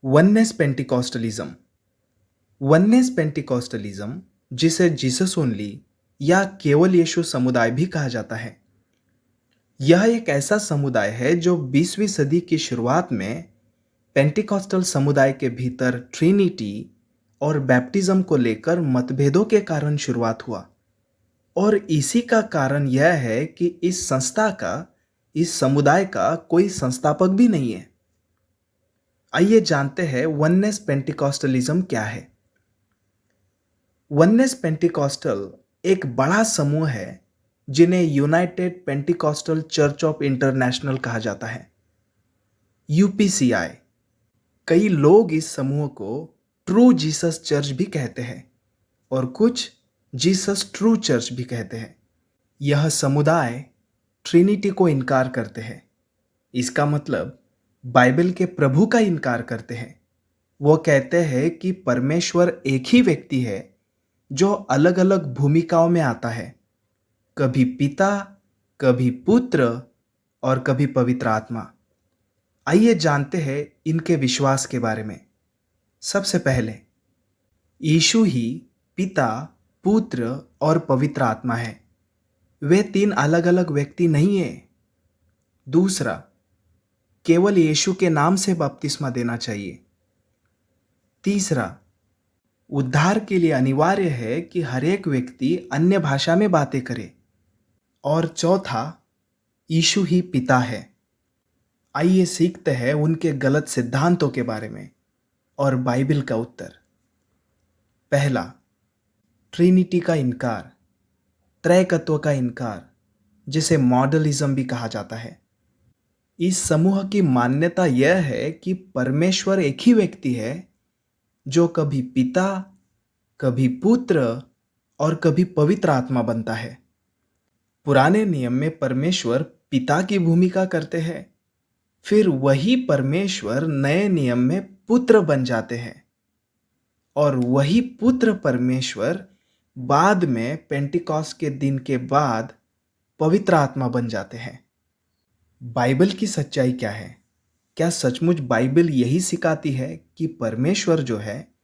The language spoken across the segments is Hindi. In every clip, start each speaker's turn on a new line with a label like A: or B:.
A: वननेस पेंटिकॉस्टलिज्म। वननेस पेंटिकॉस्टलिज्म, जिसे जीसस ओनली या केवल यीशु समुदाय भी कहा जाता है, यह एक ऐसा समुदाय है जो 20वीं सदी की शुरुआत में पेंटिकॉस्टल समुदाय के भीतर ट्रिनिटी और बैप्टिज्म को लेकर मतभेदों के कारण शुरुआत हुआ। और इसी का कारण यह है कि इस समुदाय का कोई संस्थापक भी नहीं है। आइए जानते हैं वननेस पेंटिकॉस्टलिज्म क्या है। वननेस पेंटिकॉस्टल एक बड़ा समूह है जिन्हें United Pentecostal church of international कहा जाता है, यूपीसीआई। कई लोग इस समूह को ट्रू जीसस चर्च भी कहते हैं और कुछ जीसस ट्रू चर्च भी कहते हैं। यह समुदाय ट्रिनिटी को इनकार करते हैं। इसका मतलब बाइबल के प्रभु का इनकार करते हैं। वो कहते हैं कि परमेश्वर एक ही व्यक्ति है जो अलग अलग भूमिकाओं में आता है, कभी पिता, कभी पुत्र और कभी पवित्र आत्मा। आइए जानते हैं इनके विश्वास के बारे में। सबसे पहले, यीशु ही पिता, पुत्र और पवित्र आत्मा है। वे तीन अलग अलग व्यक्ति नहीं है। दूसरा, केवल यीशु के नाम से बपतिस्मा देना चाहिए। तीसरा, उद्धार के लिए अनिवार्य है कि हर एक व्यक्ति अन्य भाषा में बातें करे। और चौथा, यीशु ही पिता है। आइए सीखते हैं उनके गलत सिद्धांतों के बारे में और बाइबल का उत्तर। पहला, ट्रिनिटी का इनकार, त्रैकत्व का इनकार, जिसे मॉडलिज्म भी कहा जाता है। इस समूह की मान्यता यह है कि परमेश्वर एक ही व्यक्ति है जो कभी पिता, कभी पुत्र और कभी पवित्र आत्मा बनता है। पुराने नियम में परमेश्वर पिता की भूमिका करते हैं, फिर वही परमेश्वर नए नियम में पुत्र बन जाते हैं और वही पुत्र परमेश्वर बाद में पेंटिकॉस्ट के दिन के बाद पवित्र आत्मा बन जाते हैं। बाइबल की सच्चाई क्या है? क्या सचमुच बाइबल यही सिखाती है कि परमेश्वर जो है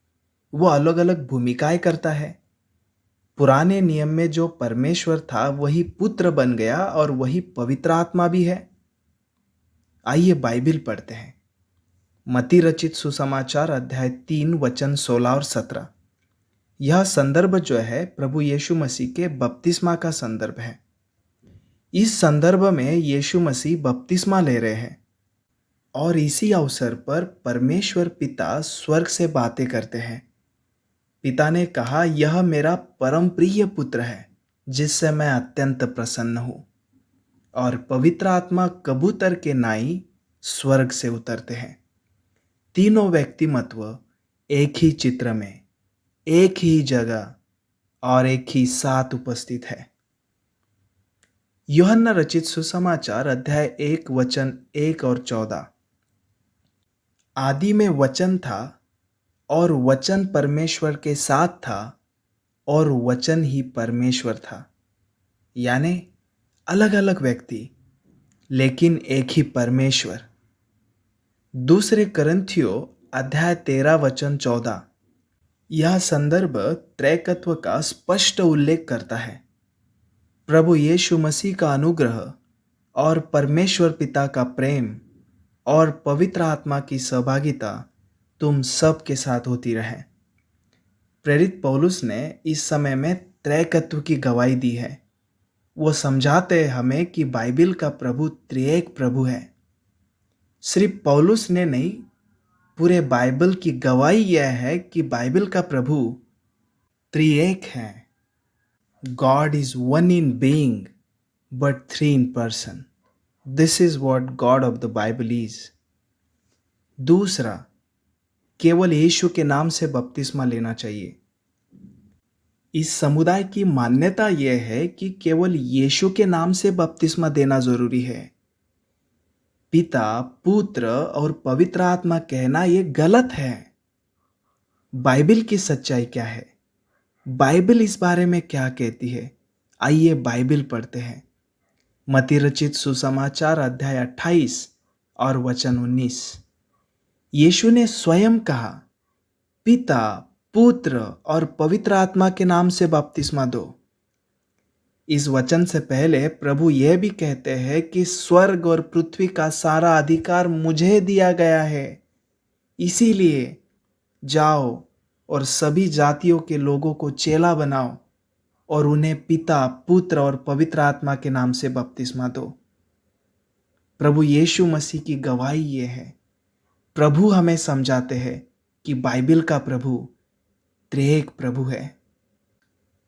A: वो अलग अलग भूमिकाएं करता है? पुराने नियम में जो परमेश्वर था वही पुत्र बन गया और वही पवित्र आत्मा भी है। आइए बाइबल पढ़ते हैं। मत्ती रचित सुसमाचार अध्याय 3 वचन 16 और 17। यह संदर्भ जो है प्रभु यीशु मसीह के बपतिस्मा का संदर्भ है। इस संदर्भ में यीशु मसीह बपतिस्मा ले रहे हैं और इसी अवसर पर परमेश्वर पिता स्वर्ग से बातें करते हैं। पिता ने कहा, यह मेरा परम प्रिय पुत्र है जिससे मैं अत्यंत प्रसन्न हूं। और पवित्र आत्मा कबूतर के नाई स्वर्ग से उतरते हैं। तीनों व्यक्तिमत्व एक ही चित्र में, एक ही जगह और एक ही साथ उपस्थित है। यूहन्ना रचित सुसमाचार अध्याय 1 वचन 1 और 14। आदि में वचन था और वचन परमेश्वर के साथ था और वचन ही परमेश्वर था। यानी अलग अलग व्यक्ति लेकिन एक ही परमेश्वर। दूसरे करंथियों अध्याय 13 वचन 14। यह संदर्भ त्रैकत्व का स्पष्ट उल्लेख करता है। प्रभु यीशु मसीह का अनुग्रह और परमेश्वर पिता का प्रेम और पवित्र आत्मा की सहभागिता तुम सब के साथ होती रहे। प्रेरित पौलुस ने इस समय में त्रैकत्व की गवाही दी है। वो समझाते हैं हमें कि बाइबल का प्रभु त्रिएक प्रभु है। सिर्फ पौलुस ने नहीं, पूरे बाइबल की गवाही यह है कि बाइबल का प्रभु त्रिएक है। God is one in being but three in person. This is what God of the Bible is. दूसरा, केवल यीशु के नाम से बपतिस्मा लेना चाहिए। इस समुदाय की मान्यता यह है कि केवल यीशु के नाम से बपतिस्मा देना जरूरी है। पिता, पुत्र और पवित्र आत्मा कहना यह गलत है। बाइबल की सच्चाई क्या है? बाइबल इस बारे में क्या कहती है? आइए बाइबल पढ़ते हैं। मत्ती रचित सुसमाचार अध्याय 28 और वचन 19। यीशु ने स्वयं कहा, पिता, पुत्र और पवित्र आत्मा के नाम से बपतिस्मा दो। इस वचन से पहले प्रभु यह भी कहते हैं कि स्वर्ग और पृथ्वी का सारा अधिकार मुझे दिया गया है, इसीलिए जाओ और सभी जातियों के लोगों को चेला बनाओ और उन्हें पिता, पुत्र और पवित्र आत्मा के नाम से बपतिस्मा दो। प्रभु यीशु मसीह की गवाही ये है। प्रभु हमें समझाते हैं कि बाइबल का प्रभु त्रिएक प्रभु है।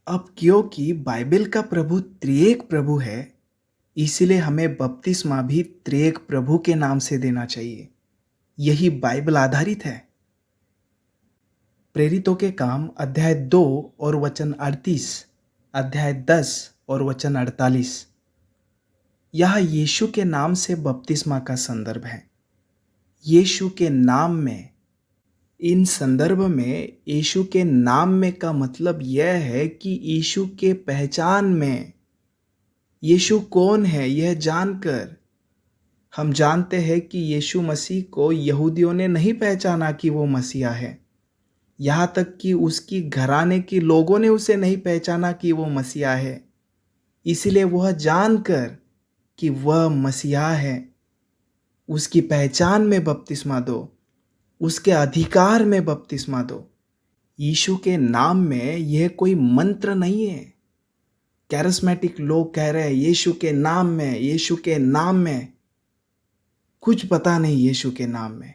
A: अब क्योंकि बाइबल का प्रभु त्रिएक प्रभु है, इसलिए हमें बपतिस्मा भी त्रिएक प्रभु के नाम से देना चाहिए। यही बाइबल आधारित है। प्रेरितों के काम अध्याय 2 और वचन 38, अध्याय 10 और वचन 48। यह यीशु के नाम से बपतिस्मा का संदर्भ है। यीशु के नाम में, इन संदर्भ में यीशु के नाम में का मतलब यह है कि यीशु के पहचान में, यीशु कौन है यह जानकर हम जानते हैं कि यीशु मसीह को यहूदियों ने नहीं पहचाना कि वो मसीहा है। यहाँ तक कि उसकी घराने के लोगों ने उसे नहीं पहचाना कि वो मसीहा है। इसलिए वह जानकर कि वह मसीहा है, उसकी पहचान में बपतिस्मा दो, उसके अधिकार में बपतिस्मा दो। यीशु के नाम में यह कोई मंत्र नहीं है। कैरिस्मेटिक लोग कह रहे हैं यीशु के नाम में, यीशु के नाम में। कुछ पता नहीं यीशु के नाम में।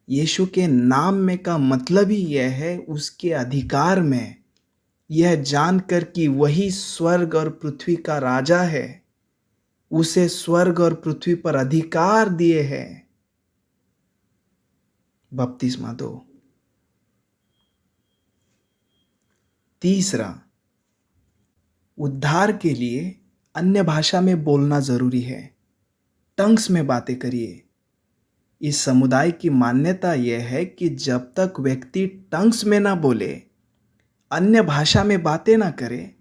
A: यीशु के नाम में का मतलब ही यह है उसके अधिकार में, यह जानकर कि वही स्वर्ग और पृथ्वी का राजा है, उसे स्वर्ग और पृथ्वी पर अधिकार दिए हैं। बपतिस्मा दो। तीसरा, उद्धार के लिए अन्य भाषा में बोलना जरूरी है। टंग्स में बातें करिए। इस समुदाय की मान्यता यह है कि जब तक व्यक्ति टंग्स में ना बोले, अन्य भाषा में बातें ना करे,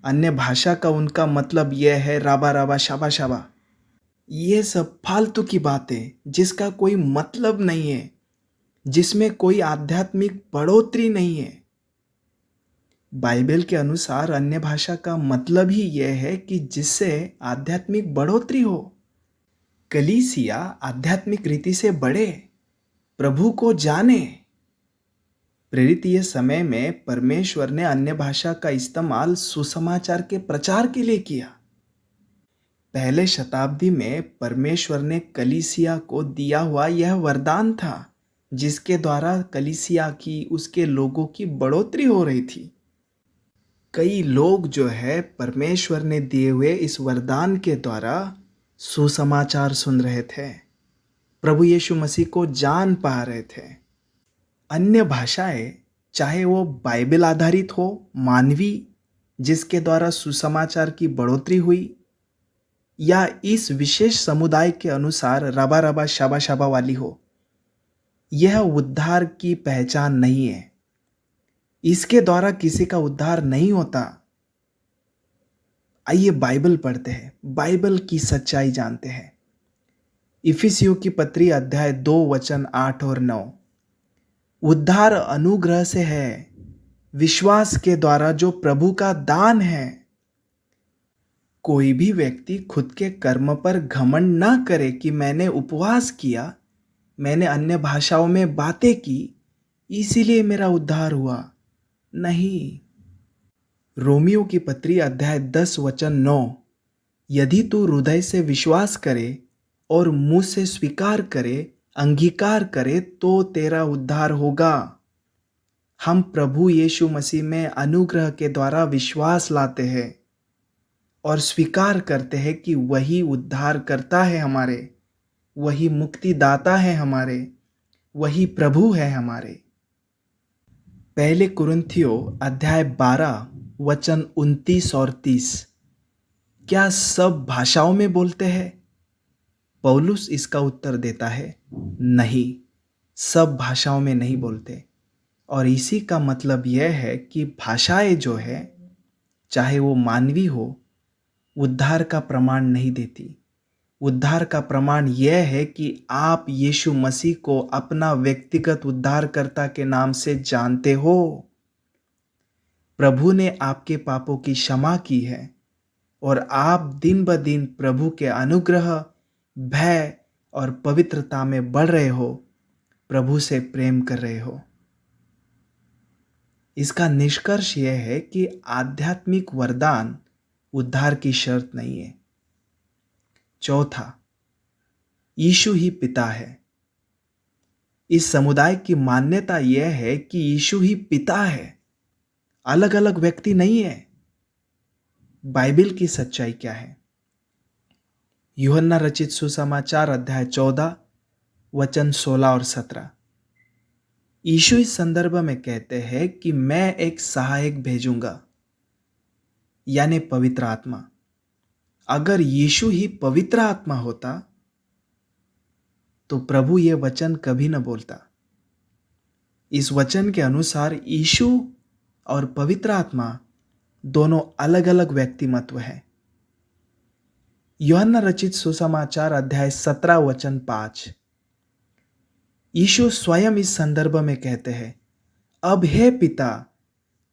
A: अन्य भाषा का उनका मतलब यह है राबा राबा शाबा शाबा, ये सब फालतू की बातें जिसका कोई मतलब नहीं है, जिसमें कोई आध्यात्मिक बढ़ोतरी नहीं है। बाइबल के अनुसार अन्य भाषा का मतलब ही यह है कि जिससे आध्यात्मिक बढ़ोतरी हो, कलीसिया आध्यात्मिक रीति से बढ़े, प्रभु को जाने। प्रेरित ये समय में परमेश्वर ने अन्य भाषा का इस्तेमाल सुसमाचार के प्रचार के लिए किया। पहले शताब्दी में परमेश्वर ने कलीसिया को दिया हुआ यह वरदान था, जिसके द्वारा कलीसिया की, उसके लोगों की बढ़ोतरी हो रही थी। कई लोग जो है परमेश्वर ने दिए हुए इस वरदान के द्वारा सुसमाचार सुन रहे थे, प्रभु यीशु मसीह को जान पा रहे थे। अन्य भाषाएं, चाहे वो बाइबल आधारित हो, मानवी, जिसके द्वारा सुसमाचार की बढ़ोतरी हुई, या इस विशेष समुदाय के अनुसार रबा रबा शाबा शाबा वाली हो, यह उद्धार की पहचान नहीं है। इसके द्वारा किसी का उद्धार नहीं होता। आइए बाइबल पढ़ते हैं, बाइबल की सच्चाई जानते हैं। इफिसियों की पत्री अध्याय 2 वचन 8 और 9। उद्धार अनुग्रह से है, विश्वास के द्वारा, जो प्रभु का दान है। कोई भी व्यक्ति खुद के कर्म पर घमंड ना करे कि मैंने उपवास किया, मैंने अन्य भाषाओं में बातें की, इसीलिए मेरा उद्धार हुआ। नहीं। रोमियो की पत्री अध्याय 10 वचन 9। यदि तू हृदय से विश्वास करे और मुंह से स्वीकार करे, अंगीकार करे, तो तेरा उद्धार होगा। हम प्रभु यीशु मसीह में अनुग्रह के द्वारा विश्वास लाते हैं और स्वीकार करते हैं कि वही उद्धार करता है हमारे, वही मुक्तिदाता है हमारे, वही प्रभु है हमारे। पहले कुरिन्थियों अध्याय 12 वचन 29 और 30। क्या सब भाषाओं में बोलते हैं? पौलुस इसका उत्तर देता है, नहीं, सब भाषाओं में नहीं बोलते। और इसी का मतलब यह है कि भाषाएं जो है, चाहे वो मानवी हो, उद्धार का प्रमाण नहीं देती। उद्धार का प्रमाण यह है कि आप यीशु मसीह को अपना व्यक्तिगत उद्धारकर्ता के नाम से जानते हो। प्रभु ने आपके पापों की क्षमा की है और आप दिन ब दिन प्रभु के अनुग्रह, भय और पवित्रता में बढ़ रहे हो, प्रभु से प्रेम कर रहे हो। इसका निष्कर्ष यह है कि आध्यात्मिक वरदान उद्धार की शर्त नहीं है। चौथा, यीशु ही पिता है। इस समुदाय की मान्यता यह है कि यीशु ही पिता है, अलग अलग व्यक्ति नहीं है। बाइबल की सच्चाई क्या है? यूहन्ना रचित सुसमाचार अध्याय 14 वचन 16 और 17। यीशु इस संदर्भ में कहते हैं कि मैं एक सहायक भेजूंगा, यानी पवित्र आत्मा। अगर यीशु ही पवित्र आत्मा होता तो प्रभु ये वचन कभी न बोलता। इस वचन के अनुसार यीशु और पवित्र आत्मा दोनों अलग अलग व्यक्तिमत्व हैं। यूहन्ना रचित सुसमाचार अध्याय 17 वचन 5। यीशु स्वयं इस संदर्भ में कहते हैं, अब हे पिता,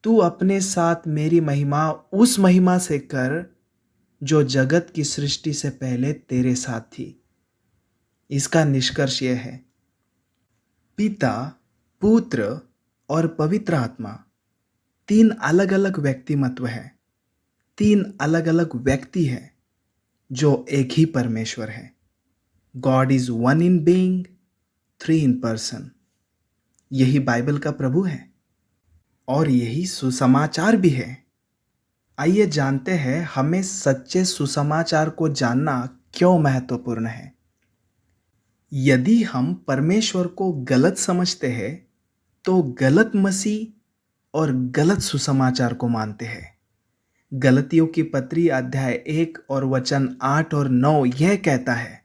A: तू अपने साथ मेरी महिमा उस महिमा से कर जो जगत की सृष्टि से पहले तेरे साथ थी। इसका निष्कर्ष यह है, पिता, पुत्र और पवित्र आत्मा तीन अलग अलग व्यक्तिमत्व हैं, तीन अलग अलग व्यक्ति हैं जो एक ही परमेश्वर है। God is one in being, three in person. यही बाइबल का प्रभु है और यही सुसमाचार भी है। आइए जानते हैं हमें सच्चे सुसमाचार को जानना क्यों महत्वपूर्ण है। यदि हम परमेश्वर को गलत समझते हैं तो गलत मसीह और गलत सुसमाचार को मानते हैं। गलतियों की पत्री अध्याय 1 और वचन 8 और 9 यह कहता है,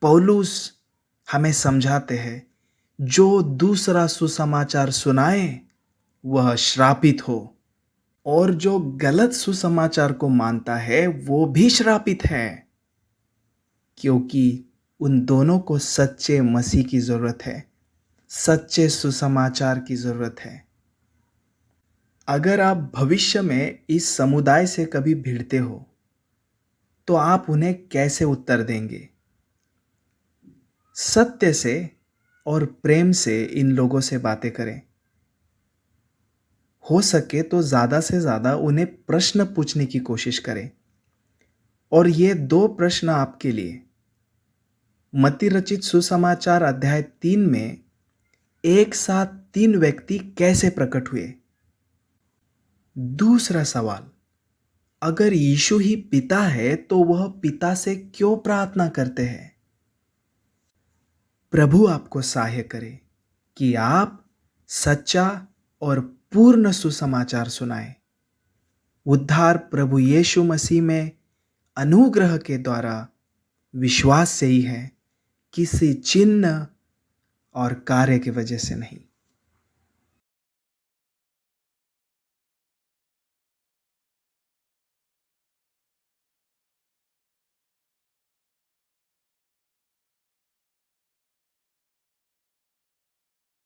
A: पौलुस हमें समझाते हैं, जो दूसरा सुसमाचार सुनाए वह श्रापित हो, और जो गलत सुसमाचार को मानता है वो भी श्रापित है, क्योंकि उन दोनों को सच्चे मसीह की जरूरत है, सच्चे सुसमाचार की जरूरत है। अगर आप भविष्य में इस समुदाय से कभी भिड़ते हो तो आप उन्हें कैसे उत्तर देंगे? सत्य से और प्रेम से इन लोगों से बातें करें। हो सके तो ज्यादा से ज्यादा उन्हें प्रश्न पूछने की कोशिश करें। और ये 2 प्रश्न आपके लिए। मत्ती रचित सुसमाचार अध्याय 3 में एक साथ 3 व्यक्ति कैसे प्रकट हुए? दूसरा सवाल, अगर यीशु ही पिता है तो वह पिता से क्यों प्रार्थना करते हैं? प्रभु आपको सहाय करे कि आप सच्चा और पूर्ण सुसमाचार सुनाएं। उद्धार प्रभु यीशु मसीह में अनुग्रह के द्वारा विश्वास से ही है, किसी चिन्ह और कार्य की वजह से नहीं।